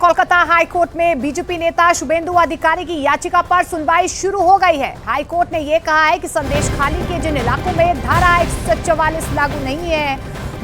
Kolkata high court में BJP नेता शुभेंदु अधिकारी की याचिका पर सुनवाई शुरू हो गई है। हाई कोर्ट ने यह कहा है कि संदेश खाली के जिन इलाकों में धारा 144 लागू नहीं है,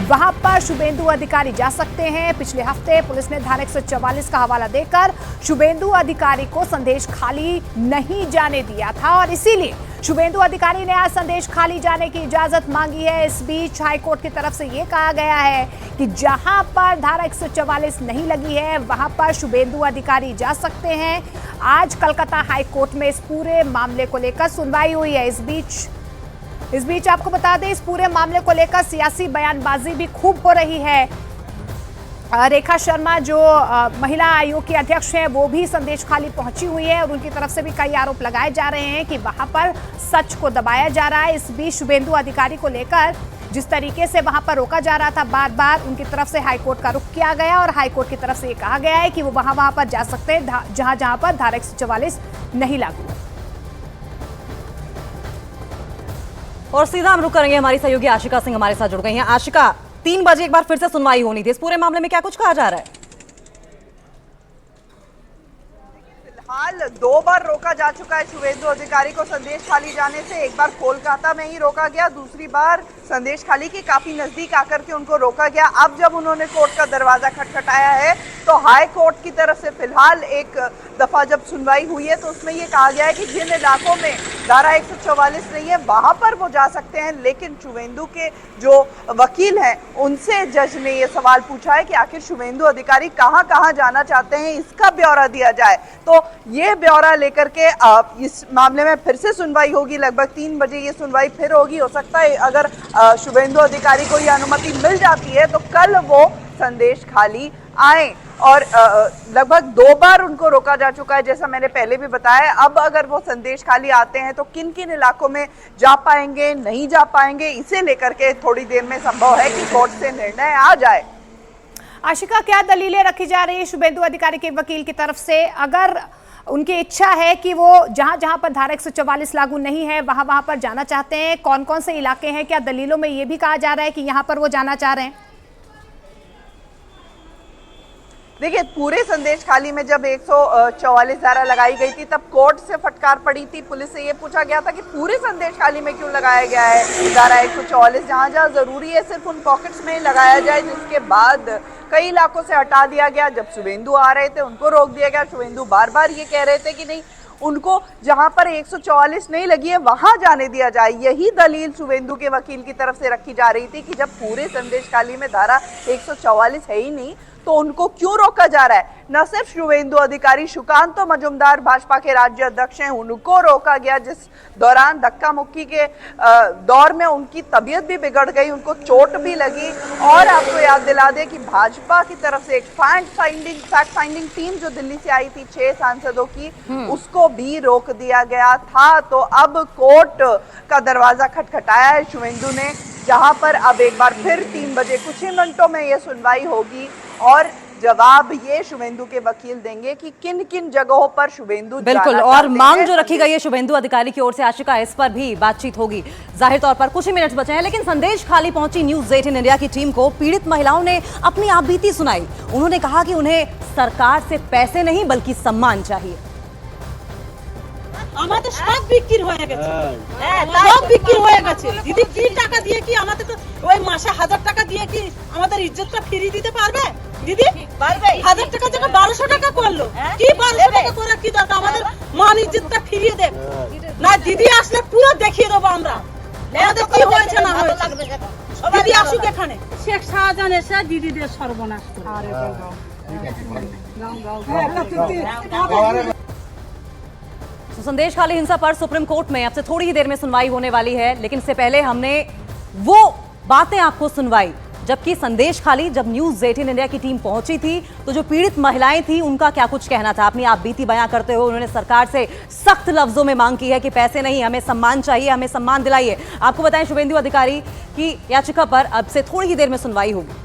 वहां पर शुभेंदु अधिकारी जा सकते हैं। पिछले हफ्ते पुलिस ने धारा 144 का हवाला देकर शुभेंदु अधिकारी को संदेश खाली नहीं जाने दिया था और इसीलिए शुभेंदु अधिकारी ने आज संदेश खाली जाने की इजाजत मांगी है। इस बीच हाईकोर्ट की तरफ से यह कहा गया है कि जहां पर धारा 144 नहीं लगी है वहां पर शुभेंदु अधिकारी जा सकते हैं। आज कलकत्ता हाईकोर्ट में इस पूरे मामले को लेकर सुनवाई हुई है। इस बीच आपको बता दें, इस पूरे मामले को लेकर सियासी बयानबाजी भी खूब हो रही है। रेखा शर्मा जो महिला आयोग की अध्यक्ष हैं, वो भी संदेश खाली पहुंची हुई है और उनकी तरफ से भी कई आरोप लगाए जा रहे हैं कि वहां पर सच को दबाया जा रहा है। इस बीच शुभेंदु अधिकारी को लेकर जिस तरीके से वहां पर रोका जा रहा था, बार बार उनकी तरफ से हाईकोर्ट का रुख किया गया और हाईकोर्ट की तरफ से ये कहा गया है कि वो वहां पर जा सकते हैं जहां पर धारा 144 नहीं लागू है। और सीधा हम रुक करेंगे, हमारी सहयोगी आशिका सिंह हमारे साथ जुड़ गई हैं। आशिका, 3 बजे एक बार फिर से सुनवाई होनी थी, इस पूरे मामले में क्या कुछ कहा जा रहा है? फिलहाल 2 बार रोका जा चुका है शुभेंदु अधिकारी को संदेश खाली जाने से। एक बार कोलकाता में ही रोका गया, दूसरी बार संदेश खाली के काफी नजदीक आकर के उनको रोका गया। अब जब उन्होंने कोर्ट का दरवाजा खटखटाया है तो हाई कोर्ट की तरफ से फिलहाल एक दफा जब सुनवाई हुई है तो उसमें ये कहा गया है कि जिन इलाकों में धारा 144 नहीं है वहां पर वो जा सकते हैं। लेकिन शुभेंदु के जो वकील हैं उनसे जज ने ये सवाल पूछा है कि आखिर शुभेंदु अधिकारी कहां कहां जाना चाहते हैं, इसका ब्यौरा दिया जाए। तो ये ब्यौरा लेकर के इस मामले में फिर से सुनवाई होगी। लगभग 3 बजे ये सुनवाई फिर होगी। हो सकता है अगर शुभेंदु अधिकारी को ये अनुमति मिल जाती है तो कल वो संदेश खाली आए। और लगभग 2 बार उनको रोका जा चुका है, जैसा मैंने पहले भी बताया। अब अगर वो संदेश खाली आते हैं तो किन किन इलाकों में जा पाएंगे, नहीं जा पाएंगे, इसे लेकर के थोड़ी देर में संभव है कि कोर्ट से निर्णय आ जाए। आशिका, क्या दलीलें रखी जा रही है शुभेंदु अधिकारी के वकील की तरफ से? अगर उनकी इच्छा है कि वो जहां पर धारा 144 लागू नहीं है वहां पर जाना चाहते हैं, कौन कौन से इलाके हैं? क्या दलीलों में ये भी कहा जा रहा है कि यहां पर वो जाना चाह रहे हैं? देखिए, पूरे संदेश खाली में जब 144 धारा लगाई गई थी तब कोर्ट से फटकार पड़ी थी। पुलिस से ये पूछा गया था कि पूरे संदेश खाली में क्यों लगाया गया है धारा 144, जहां जहां जरूरी है सिर्फ उन पॉकेट्स में ही लगाया जाए। जिसके बाद कई इलाकों से हटा दिया गया। जब शुभेंदु आ रहे थे उनको रोक दिया गया। शुभेंदु बार बार ये कह रहे थे कि नहीं, उनको जहां पर 144 नहीं लगी है वहां जाने दिया जाए। यही दलील शुभेंदु के वकील की तरफ से रखी जा रही थी कि जब पूरे संदेश खाली में धारा 144 है ही नहीं तो उनको क्यों रोका जा रहा है। न सिर्फ शुभेंदु अधिकारी, सुकांतो मजुमदार भाजपा के राज्य अध्यक्ष हैं, उनको रोका गया, जिस दौरान धक्का मुक्की के दौर में उनकी तबीयत भी बिगड़ गई, उनको चोट भी लगी। और आपको याद दिला दें कि भाजपा की तरफ से एक फैक्ट फाइंडिंग टीम जो दिल्ली से आई थी 6 सांसदों की, उसको भी रोक दिया गया था। तो अब कोर्ट का दरवाजा खटखटाया है शुभेंदु ने, जहां पर अब एक बार फिर 3 बजे कुछ ही मिनटों में ये सुनवाई होगी और जवाब ये शुभेंदु के वकील देंगे कि किन किन जगहों पर शुभेंदु बिल्कुल। और मांग जो रखी गई है शुभेंदु अधिकारी की ओर से, आशिका, इस पर भी बातचीत होगी। जाहिर तौर पर कुछ ही मिनट बचे हैं, लेकिन संदेश खाली पहुंची न्यूज़ 18 इंडिया की टीम को पीड़ित महिलाओं ने अपनी आपबीती सुनाई। उन्होंने कहा कि उन्हें सरकार से पैसे नहीं बल्कि सम्मान चाहिए। আমাদের সব বিক্রি হয়ে গেছে, সব বিক্রি হয়ে গেছে। দিদি কি টাকা দিয়ে কি আমাদের তো ওই মাসে 1000 টাকা দিয়ে কি আমাদের ইজ্জতটা ফিরিয়ে দিতে পারবে? দিদি পারবে? 1000 টাকা জায়গা 1200 টাকা করলো, কি 1200 টাকা করা কি দরকার? আমাদের মান ইজ্জতটা ফিরিয়ে দেব না। দিদি আসলে পুরো দেখিয়ে দেবো আমরা আমাদের কি হয়েছে না হয়েছে। দিদি আসুক এখানে। শেখ শাহজাহান এসে দিদিদের সর্বনাশ করে। संदेश खाली हिंसा पर सुप्रीम कोर्ट में अब से थोड़ी ही देर में सुनवाई होने वाली है, लेकिन इससे पहले हमने वो बातें आपको सुनवाई जबकि संदेश खाली जब न्यूज़ 18 इंडिया की टीम पहुंची थी तो जो पीड़ित महिलाएं थी उनका क्या कुछ कहना था। अपनी आप बीती बयां करते हुए उन्होंने सरकार से सख्त लफ्जों में मांग की है कि पैसे नहीं, हमें सम्मान चाहिए, हमें सम्मान दिलाइए। आपको बताएं, शुभेंदु अधिकारी की याचिका पर अब से थोड़ी ही देर में सुनवाई होगी।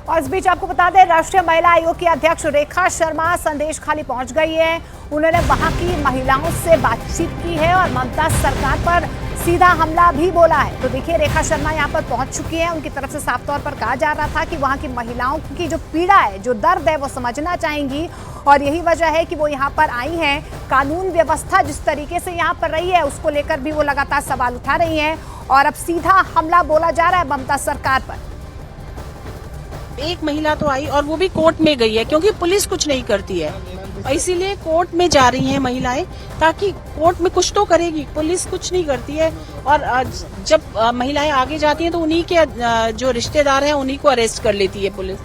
और इस बीच आपको बता दें, राष्ट्रीय महिला आयोग की अध्यक्ष रेखा शर्मा संदेश खाली पहुंच गई है। उन्होंने वहां की महिलाओं से बातचीत की है और ममता सरकार पर सीधा हमला भी बोला है। तो देखिए रेखा शर्मा यहाँ पर पहुंच चुकी है। उनकी तरफ से साफ तौर पर कहा जा रहा था कि वहां की महिलाओं की जो पीड़ा है, जो दर्द है, वो समझना चाहेंगी और यही वजह है कि वो यहाँ पर आई हैं। कानून व्यवस्था जिस तरीके से यहाँ पर रही है उसको लेकर भी वो लगातार सवाल उठा रही हैं और अब सीधा हमला बोला जा रहा है ममता सरकार पर। एक महिला तो आई और वो भी कोर्ट में गई है क्योंकि पुलिस कुछ नहीं करती है, इसीलिए कोर्ट में जा रही हैं महिलाएं ताकि कोर्ट में कुछ तो करेगी, पुलिस कुछ नहीं करती है। और जब महिलाएं आगे जाती हैं तो उन्हीं के जो रिश्तेदार हैं उन्हीं को अरेस्ट कर लेती है पुलिस।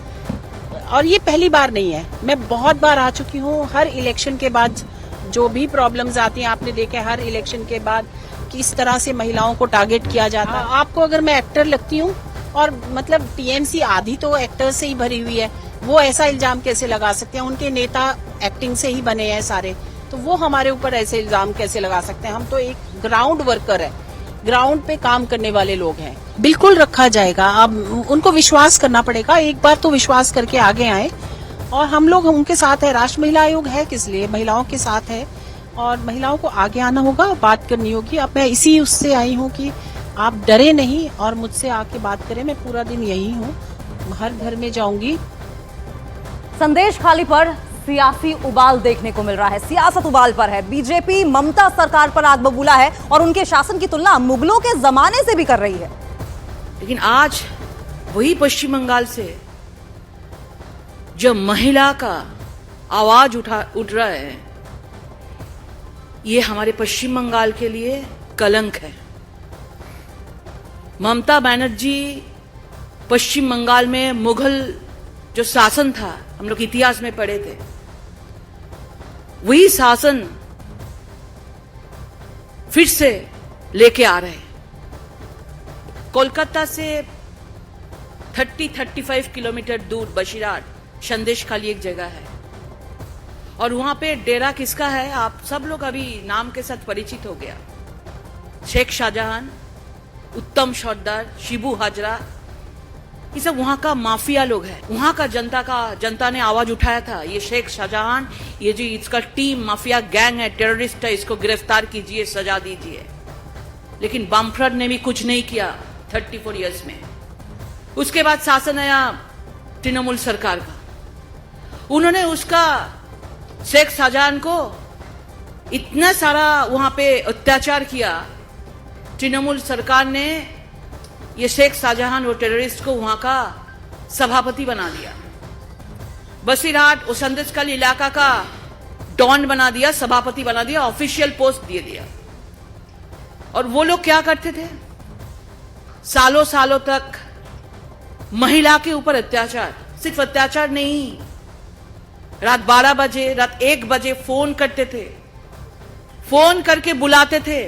और ये पहली बार नहीं है, मैं बहुत बार आ चुकी हूँ। हर इलेक्शन के बाद जो भी प्रॉब्लम्स आती हैं आपने देखा है, हर इलेक्शन के बाद किस तरह से महिलाओं को टारगेट किया जाता है। आपको अगर मैं एक्टर लगती हूँ और मतलब टीएमसी आधी तो एक्टर से ही भरी हुई है, वो ऐसा इल्जाम कैसे लगा सकते हैं? उनके नेता एक्टिंग से ही बने हैं सारे, तो वो हमारे ऊपर ऐसे इल्जाम कैसे लगा सकते हैं? हम तो एक ग्राउंड वर्कर है, ग्राउंड पे काम करने वाले लोग हैं। बिल्कुल रखा जाएगा, अब उनको विश्वास करना पड़ेगा। एक बार तो विश्वास करके आगे आए और हम लोग उनके साथ है। राष्ट्रीय महिला आयोग है किस लिए? महिलाओं के साथ है और महिलाओं को आगे आना होगा, बात करनी होगी। अब मैं इसी उससे आई हूँ कि आप डरे नहीं और मुझसे आके बात करें। मैं पूरा दिन यही हूँ, हर घर में जाऊंगी। संदेश खाली पर सियासी उबाल देखने को मिल रहा है, सियासत उबाल पर है। बीजेपी ममता सरकार पर आग बबूला है और उनके शासन की तुलना मुगलों के जमाने से भी कर रही है। लेकिन आज वही पश्चिम बंगाल से जो महिला का आवाज उठ रहा है, ये हमारे पश्चिम बंगाल के लिए कलंक है। ममता बनर्जी पश्चिम बंगाल में मुगल जो शासन था, हम लोग इतिहास में पढ़े थे, वही शासन फिर से लेके आ रहे हैं। कोलकाता से 30-35 किलोमीटर दूर बशीराट संदेश खाली एक जगह है और वहां पे डेरा किसका है? आप सब लोग अभी नाम के साथ परिचित हो गया। शेख शाहजहां, उत्तम सरदार, शिबू हाजरा, ये सब वहां का माफिया लोग हैं। वहां का जनता ने आवाज उठाया था, ये शेख शाहजहां, ये जो इसका टीम माफिया गैंग है, टेररिस्ट है, इसको गिरफ्तार कीजिए, सजा दीजिए। लेकिन बामफ्रंट ने भी कुछ नहीं किया 34 इयर्स में। उसके बाद शासन आया तृणमूल सरकार का, उन्होंने उसका शेख शाहजहां को इतना सारा वहां पे अत्याचार किया। तृणमूल सरकार ने ये शेख शाहजहां और टेररिस्ट को वहां का सभापति बना दिया। बसीरहाट और संदेशखाली इलाका का डॉन बना दिया, सभापति बना दिया, ऑफिशियल पोस्ट दे दिया। और वो लोग क्या करते थे? सालों सालों तक महिला के ऊपर अत्याचार, सिर्फ अत्याचार नहीं, रात 12 बजे, रात 1 बजे फोन करते थे, फोन करके बुलाते थे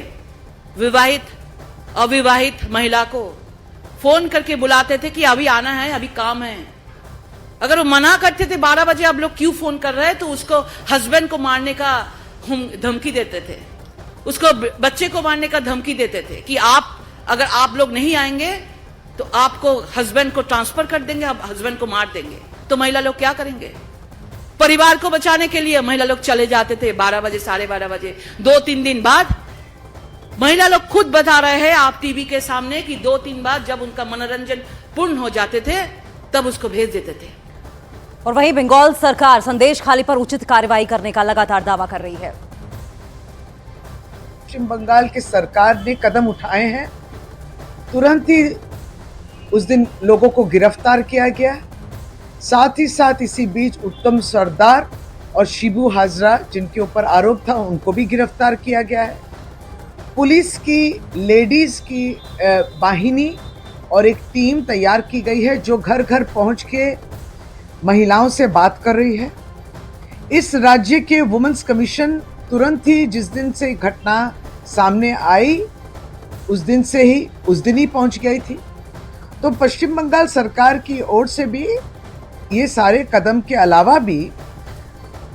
विवाहित अविवाहित महिला को, फोन करके बुलाते थे कि अभी आना है, अभी काम है। अगर वो मना करते थे 12 बजे आप लोग क्यों फोन कर रहे हैं, तो उसको हस्बैंड को मारने का धमकी देते थे, उसको बच्चे को मारने का धमकी देते थे कि अगर आप लोग नहीं आएंगे तो आपको हस्बैंड को ट्रांसफर कर देंगे, आप हस्बैंड को मार देंगे। तो महिला लोग क्या करेंगे? परिवार को बचाने के लिए महिला लोग चले जाते थे 12 बजे, 12:30 बजे। 2-3 दिन बाद महिला लोग खुद बता रहे हैं आप टीवी के सामने कि 2-3 बाद जब उनका मनोरंजन पूर्ण हो जाते थे तब उसको भेज देते थे। और वहीं बंगाल सरकार संदेश खाली पर उचित कार्रवाई करने का लगातार दावा कर रही है। पश्चिम बंगाल की सरकार ने कदम उठाए हैं, तुरंत ही उस दिन लोगों को गिरफ्तार किया गया। साथ ही साथ इसी बीच उत्तम सरदार और शिबू हाजरा जिनके ऊपर आरोप था उनको भी गिरफ्तार किया गया है। पुलिस की लेडीज की वाहिनी और एक टीम तैयार की गई है जो घर घर पहुंच के महिलाओं से बात कर रही है। इस राज्य के वुमेन्स कमीशन तुरंत ही जिस दिन से घटना सामने आई उस दिन ही पहुंच गई थी। तो पश्चिम बंगाल सरकार की ओर से भी ये सारे कदम के अलावा भी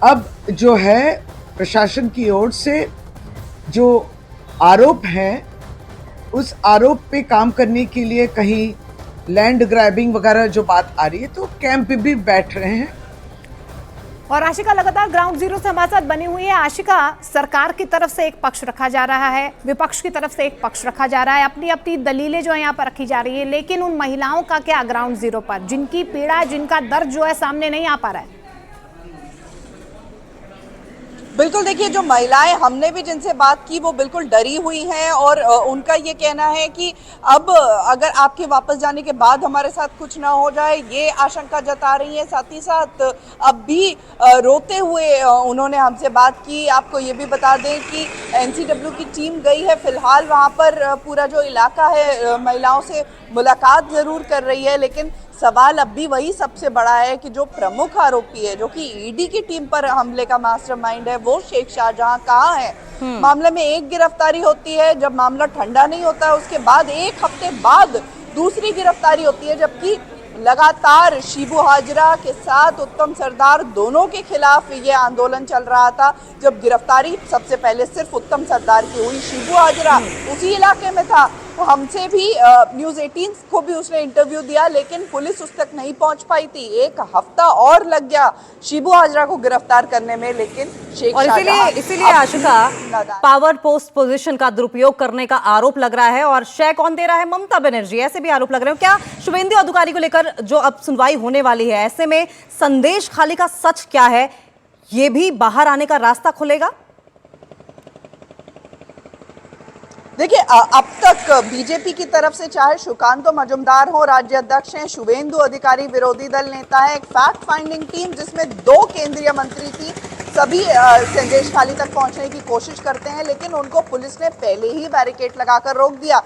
अब जो है प्रशासन की ओर से जो आरोप हैं उस आरोप पे काम करने के लिए कहीं लैंड ग्रैबिंग वगैरह जो बात आ रही है तो कैंप भी बैठ रहे हैं। और आशिका लगातार ग्राउंड जीरो से हमारे साथ बनी हुई है। आशिका, सरकार की तरफ से एक पक्ष रखा जा रहा है, विपक्ष की तरफ से एक पक्ष रखा जा रहा है, अपनी अपनी दलीलें जो है यहाँ पर रखी जा रही है, लेकिन उन महिलाओं का क्या ग्राउंड जीरो पर, जिनकी पीड़ा, जिनका दर्द जो है सामने नहीं आ पा रहा है? बिल्कुल, देखिए जो महिलाएं हमने भी जिनसे बात की वो बिल्कुल डरी हुई हैं और उनका ये कहना है कि अब अगर आपके वापस जाने के बाद हमारे साथ कुछ ना हो जाए, ये आशंका जता रही है। साथ ही साथ अब भी रोते हुए उन्होंने हमसे बात की। आपको ये भी बता दें कि एनसीडब्ल्यू की टीम गई है, फिलहाल वहाँ पर पूरा जो इलाका है महिलाओं से मुलाकात ज़रूर कर रही है, लेकिन सवाल अब भी वही सबसे बड़ा है कि जो प्रमुख आरोपी है, जो कि ईडी की टीम पर हमले का मास्टरमाइंड है, वो शेख शाहजहां कहाँ है। मामले में एक गिरफ्तारी होती है, जब मामला ठंडा नहीं होता है उसके बाद एक हफ्ते बाद दूसरी गिरफ्तारी होती है, जबकि लगातार शिबू हाजरा के साथ उत्तम सरदार दोनों के खिलाफ ये आंदोलन चल रहा था। जब गिरफ्तारी सबसे पहले सिर्फ उत्तम सरदार की हुई, शिबू हाजरा उसी इलाके में था, तो हमसे भी न्यूज़ 18 को भी उसने इंटरव्यू दिया, लेकिन पुलिस उस तक नहीं पहुंच पाई थी। एक हफ्ता और लग गया शिबू हाजरा को गिरफ्तार करने में, लेकिन शेख और इसीलिए आशिका, पावर पोस्ट पोजीशन का दुरुपयोग करने का आरोप लग रहा है और शय कौन दे रहा है? ममता बनर्जी। ऐसे भी आरोप लग रहे हैं। क्या शुभेंदु अधिकारी को लेकर जो अब सुनवाई होने वाली है, ऐसे में संदेश खाली का सच क्या है, ये भी बाहर आने का रास्ता खुलेगा? देखिए, अब तक बीजेपी की तरफ से चाहे सुकांत मजुमदार हो, राज्य अध्यक्ष हैं, शुभेंदु अधिकारी विरोधी दल नेता है, एक फैक्ट फाइंडिंग टीम जिसमें 2 केंद्रीय मंत्री थी, सभी संदेश खाली तक पहुंचने की कोशिश करते हैं, लेकिन उनको पुलिस ने पहले ही बैरिकेड लगाकर रोक दिया।